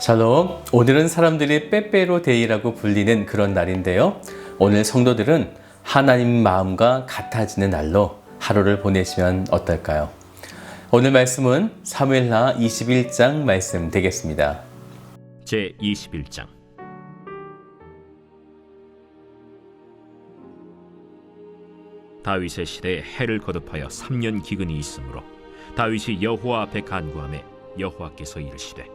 샬롬, 오늘은 사람들이 빼빼로 데이라고 불리는 그런 날인데요. 오늘 성도들은 하나님 마음과 같아지는 날로 하루를 보내시면 어떨까요? 오늘 말씀은 사무엘하 21장 말씀 되겠습니다. 제21장 다윗의 시대에 해를 거듭하여 3년 기근이 있으므로 다윗이 여호와 앞에 간구하매 여호와께서 이르시되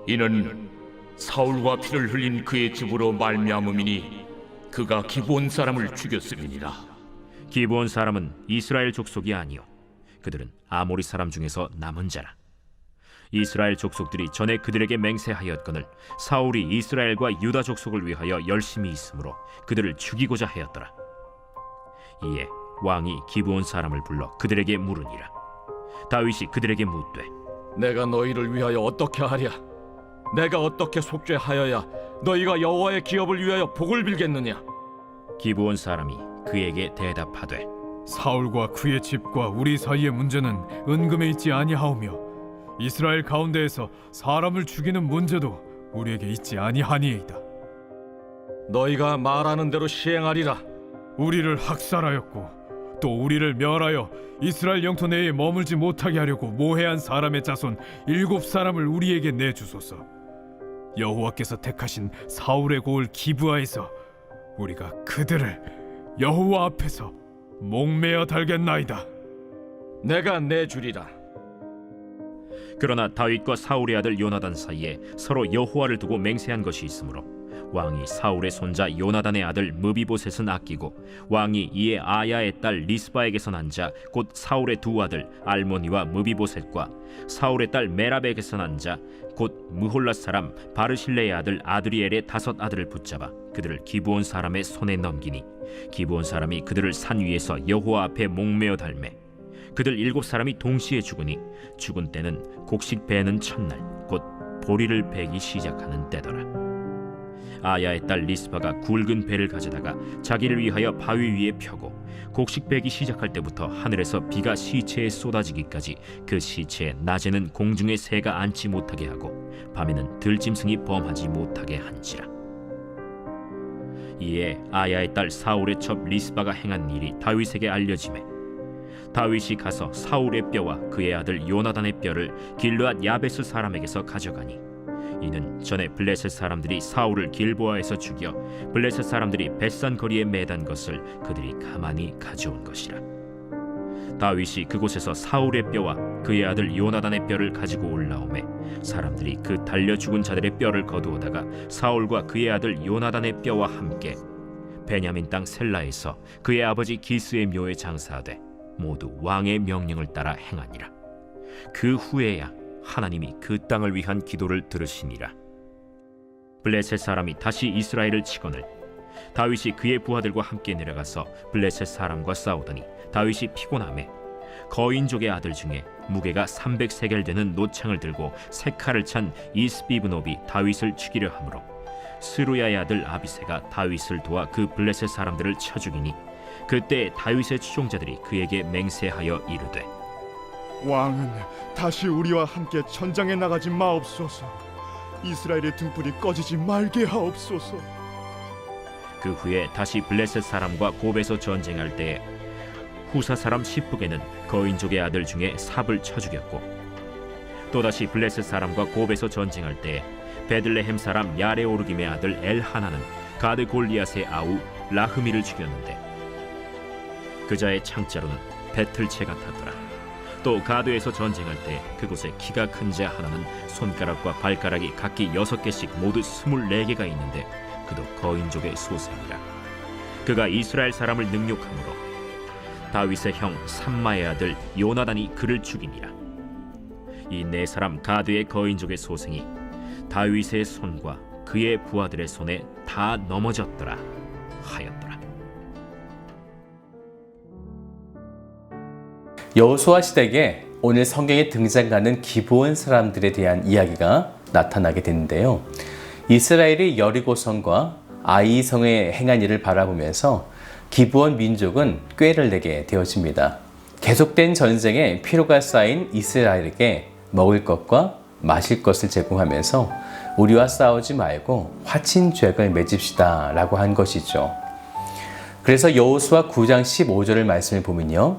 이는 사울과 피를 흘린 그의 집으로 말미암음이니 그가 기브온 사람을 죽였음이니라. 기브온 사람은 이스라엘 족속이 아니요 그들은 아모리 사람 중에서 남은 자라. 이스라엘 족속들이 전에 그들에게 맹세하였거늘 사울이 이스라엘과 유다 족속을 위하여 열심히 있으므로 그들을 죽이고자 하였더라. 이에 왕이 기브온 사람을 불러 그들에게 물으니라. 다윗이 그들에게 묻되 내가 너희를 위하여 어떻게 하랴? 내가 어떻게 속죄하여야 너희가 여호와의 기업을 위하여 복을 빌겠느냐? 기브온 사람이 그에게 대답하되 사울과 그의 집과 우리 사이의 문제는 은금에 있지 아니하오며 이스라엘 가운데에서 사람을 죽이는 문제도 우리에게 있지 아니하니이다. 너희가 말하는 대로 시행하리라. 우리를 학살하였고 또 우리를 멸하여 이스라엘 영토 내에 머물지 못하게 하려고 모해한 사람의 자손 7사람을 우리에게 내주소서. 여호와께서 택하신 사울의 고을 기브아에서 우리가 그들을 여호와 앞에서 목매어 달겠나이다. 내가 내주리라. 그러나 다윗과 사울의 아들 요나단 사이에 서로 여호와를 두고 맹세한 것이 있으므로 왕이 사울의 손자 요나단의 아들 무비보셋은 아끼고 왕이 이에 아야의 딸 리스바에게서 난 자 곧 사울의 두 아들 알모니와 무비보셋과 사울의 딸 메랍에게서 난 자 곧 무홀랏 사람 바르실레의 아들 아드리엘의 5 아들을 붙잡아 그들을 기브온 사람의 손에 넘기니 기브온 사람이 그들을 산 위에서 여호와 앞에 목매어 달매 그들 7사람이 동시에 죽으니 죽은 때는 곡식 베는 첫날 곧 보리를 베기 시작하는 때더라. 아야의 딸 리스바가 굵은 배를 가져다가 자기를 위하여 바위 위에 펴고 곡식 베기 시작할 때부터 하늘에서 비가 시체에 쏟아지기까지 그 시체에 낮에는 공중의 새가 앉지 못하게 하고 밤에는 들짐승이 범하지 못하게 한지라. 이에 아야의 딸 사울의 첩 리스바가 행한 일이 다윗에게 알려지매 다윗이 가서 사울의 뼈와 그의 아들 요나단의 뼈를 길르앗 야베스 사람에게서 가져가니 이는 전에 블레셋 사람들이 사울을 길보아에서 죽여 블레셋 사람들이 벳산 거리에 매단 것을 그들이 가만히 가져온 것이라. 다윗이 그곳에서 사울의 뼈와 그의 아들 요나단의 뼈를 가지고 올라오매 사람들이 그 달려 죽은 자들의 뼈를 거두어다가 사울과 그의 아들 요나단의 뼈와 함께 베냐민 땅 셀라에서 그의 아버지 기스의 묘에 장사하되 모두 왕의 명령을 따라 행하니라. 그 후에야 하나님이 그 땅을 위한 기도를 들으시니라. 블레셋 사람이 다시 이스라엘을 치거늘 다윗이 그의 부하들과 함께 내려가서 블레셋 사람과 싸우더니 다윗이 피곤하매 거인족의 아들 중에 무게가 300세겔 되는 노창을 들고 세 칼을 찬 이스비브노비 다윗을 죽이려 하므로 스루야의 아들 아비새가 다윗을 도와 그 블레셋 사람들을 쳐 죽이니 그때 다윗의 추종자들이 그에게 맹세하여 이르되 왕은 다시 우리와 함께 전장에 나가지 마옵소서. 이스라엘의 등불이 꺼지지 말게 하옵소서. 그 후에 다시 블레셋 사람과 곱에서 전쟁할 때에 후사 사람 시프게는 거인족의 아들 중에 삽을 쳐 죽였고 또다시 블레셋 사람과 곱에서 전쟁할 때에 베들레헴 사람 야레오르김의 아들 엘하나는 가드 골리앗의 아우 라흐미를 죽였는데 그자의 창자로는 배틀채 같았더라. 또 가드에서 전쟁할 때 그곳에 키가 큰 자 하나는 손가락과 발가락이 각기 6개씩 모두 24개가 있는데 그도 거인족의 소생이라. 그가 이스라엘 사람을 능욕함으로 다윗의 형 삼마의 아들 요나단이 그를 죽이니라. 이 4사람 가드의 거인족의 소생이 다윗의 손과 그의 부하들의 손에 다 넘어졌더라 하였더라. 여호수아 시대에 오늘 성경에 등장하는 기브온 사람들에 대한 이야기가 나타나게 되는데요. 이스라엘이 여리고성과 아이성에 행한 일을 바라보면서 기브온 민족은 꾀를 내게 되어집니다. 계속된 전쟁에 피로가 쌓인 이스라엘에게 먹을 것과 마실 것을 제공하면서 우리와 싸우지 말고 화친죄악을 맺읍시다 라고 한 것이죠. 그래서 여호수아 9장 15절을 말씀을 보면요,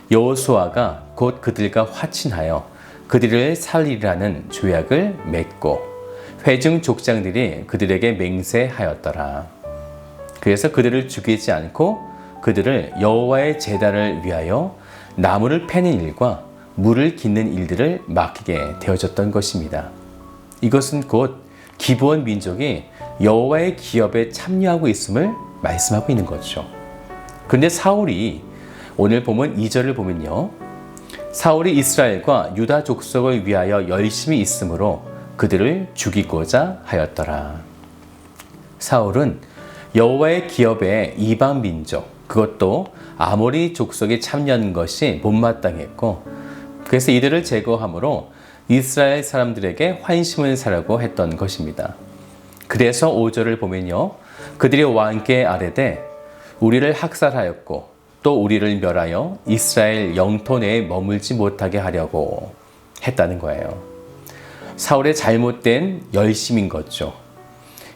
여호수아가 곧 그들과 화친하여 그들을 살리라는 죄악을 맺고 회중 족장들이 그들에게 맹세하였더라. 그래서 그들을 죽이지 않고 그들을 여호와의 제단을 위하여 나무를 패는 일과 물을 깃는 일들을 맡기게 되어졌던 것입니다. 이것은 곧 기브온 민족이 여호와의 기업에 참여하고 있음을 말씀하고 있는 거죠. 그런데 사울이 오늘 보면 2절을 보면요, 사울이 이스라엘과 유다 족속을 위하여 열심히 있으므로 그들을 죽이고자 하였더라. 사울은 여호와의 기업에 이방 민족, 그것도 아모리 족속이 참여한 것이 못마땅했고, 그래서 이들을 제거함으로 이스라엘 사람들에게 환심을 사려고 했던 것입니다. 그래서 5절을 보면요, 그들이 왕께 아뢰되 우리를 학살하였고 또 우리를 멸하여 이스라엘 영토 내에 머물지 못하게 하려고 했다는 거예요. 사울의 잘못된 열심인 거죠.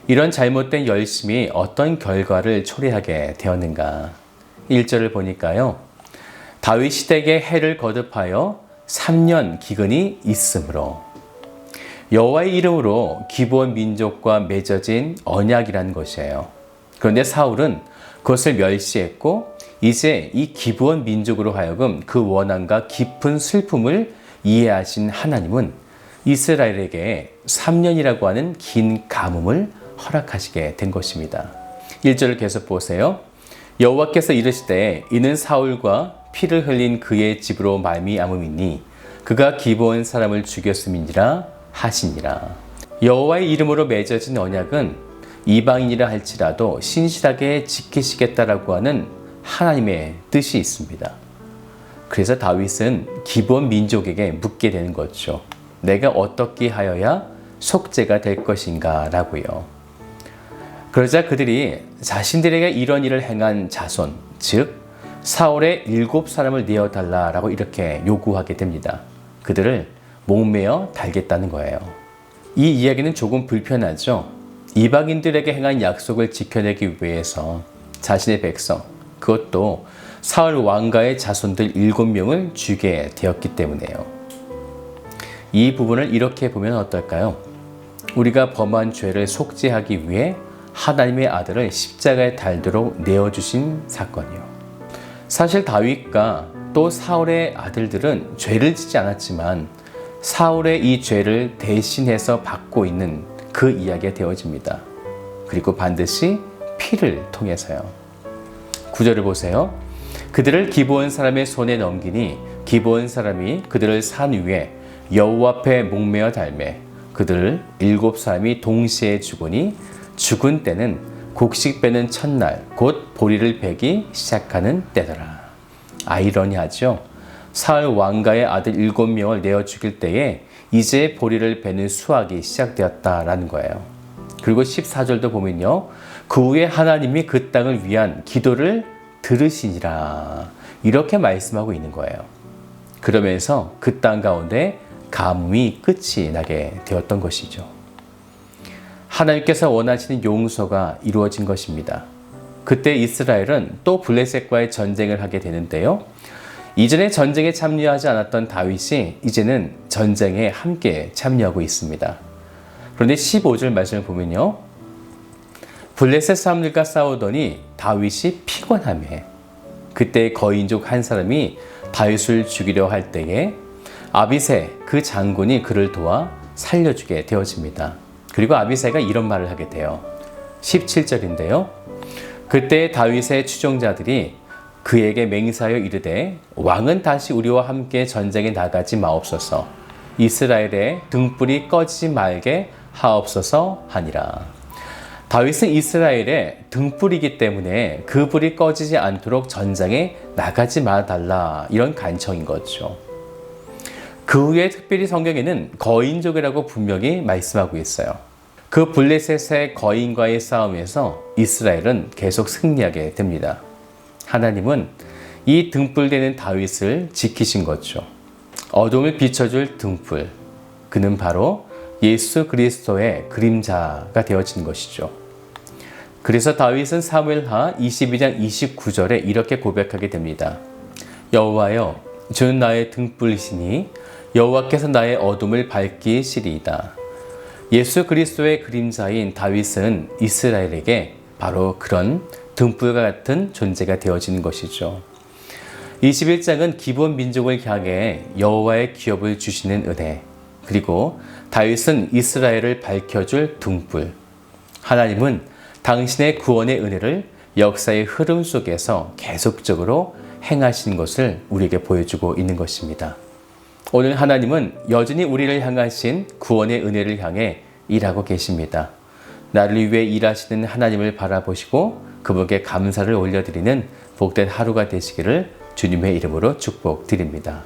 이런 잘못된 열심이 어떤 결과를 초래하게 되었는가? 1절을 보니까요, 다윗 시댁에 해를 거듭하여 3년 기근이 있으므로, 여호와의 이름으로 기브온 민족과 맺어진 언약이라는 것이에요. 그런데 사울은 그것을 멸시했고 이제 이 기브온 민족으로 하여금 그 원한과 깊은 슬픔을 이해하신 하나님은 이스라엘에게 3년이라고 하는 긴 가뭄을 허락하시게 된 것입니다. 1절을 계속 보세요. 여호와께서 이르시되 이는 사울과 피를 흘린 그의 집으로 말미암음이니 그가 기브온 사람을 죽였음이니라 하시니라. 여호와의 이름으로 맺어진 언약은 이방인이라 할지라도 신실하게 지키시겠다라고 하는 하나님의 뜻이 있습니다. 그래서 다윗은 기브온 민족에게 묻게 되는 거죠. 내가 어떻게 하여야 속죄가 될 것인가 라고요. 그러자 그들이 자신들에게 이런 일을 행한 자손, 즉 사울의 7사람을 내어달라라고 이렇게 요구하게 됩니다. 그들을 목매어 달겠다는 거예요. 이 이야기는 조금 불편하죠. 이방인들에게 행한 약속을 지켜내기 위해서 자신의 백성, 그것도 사울 왕가의 자손들 7명을 죽게 되었기 때문에요. 이 부분을 이렇게 보면 어떨까요? 우리가 범한 죄를 속죄하기 위해 하나님의 아들을 십자가에 달도록 내어주신 사건이요. 사실 다윗과 또 사울의 아들들은 죄를 짓지 않았지만 사울의 이 죄를 대신해서 받고 있는 그 이야기가 되어집니다. 그리고 반드시 피를 통해서요. 9절을 보세요. 그들을 기브온 사람의 손에 넘기니 기브온 사람이 그들을 산 위에 여호와 앞에 목매어 달매 그들을 7사람이 동시에 죽으니 죽은 때는 곡식 빼는 첫날 곧 보리를 베기 시작하는 때더라. 아이러니하죠. 사울 왕가의 아들 7명을 내어 죽일 때에 이제 보리를 베는 수확이 시작되었다라는 거예요. 그리고 14절도 보면요, 그 후에 하나님이 그 땅을 위한 기도를 들으시니라 이렇게 말씀하고 있는 거예요. 그러면서 그 땅 가운데 가뭄이 끝이 나게 되었던 것이죠. 하나님께서 원하시는 용서가 이루어진 것입니다. 그때 이스라엘은 또 블레셋과의 전쟁을 하게 되는데요. 이전에 전쟁에 참여하지 않았던 다윗이 이제는 전쟁에 함께 참여하고 있습니다. 그런데 15절 말씀을 보면요, 블레셋 사람들과 싸우더니 다윗이 피곤하매 그때 거인족 한 사람이 다윗을 죽이려 할 때에 아비새 그 장군이 그를 도와 살려주게 되어집니다. 그리고 아비새가 이런 말을 하게 돼요. 17절인데요. 그때 다윗의 추종자들이 그에게 맹세하여 이르되 왕은 다시 우리와 함께 전쟁에 나가지 마옵소서, 이스라엘의 등불이 꺼지지 말게 하옵소서 하니라. 다윗은 이스라엘의 등불이기 때문에 그 불이 꺼지지 않도록 전장에 나가지 말아달라 이런 간청인 거죠. 그 후에 특별히 성경에는 거인족이라고 분명히 말씀하고 있어요. 그 블레셋의 거인과의 싸움에서 이스라엘은 계속 승리하게 됩니다. 하나님은 이 등불되는 다윗을 지키신 거죠. 어둠을 비춰줄 등불, 그는 바로 예수 그리스도의 그림자가 되어진 것이죠. 그래서 다윗은 사무엘하 22장 29절에 이렇게 고백하게 됩니다. 여호와여, 주는 나의 등불이시니 여호와께서 나의 어둠을 밝히시리이다. 예수 그리스도의 그림자인 다윗은 이스라엘에게 바로 그런 등불과 같은 존재가 되어지는 것이죠. 21장은 기본 민족을 향해 여호와의 기업을 주시는 은혜, 그리고 다윗은 이스라엘을 밝혀줄 등불, 하나님은 당신의 구원의 은혜를 역사의 흐름 속에서 계속적으로 행하신 것을 우리에게 보여주고 있는 것입니다. 오늘 하나님은 여전히 우리를 향하신 구원의 은혜를 향해 일하고 계십니다. 나를 위해 일하시는 하나님을 바라보시고 그분께 감사를 올려드리는 복된 하루가 되시기를 주님의 이름으로 축복드립니다.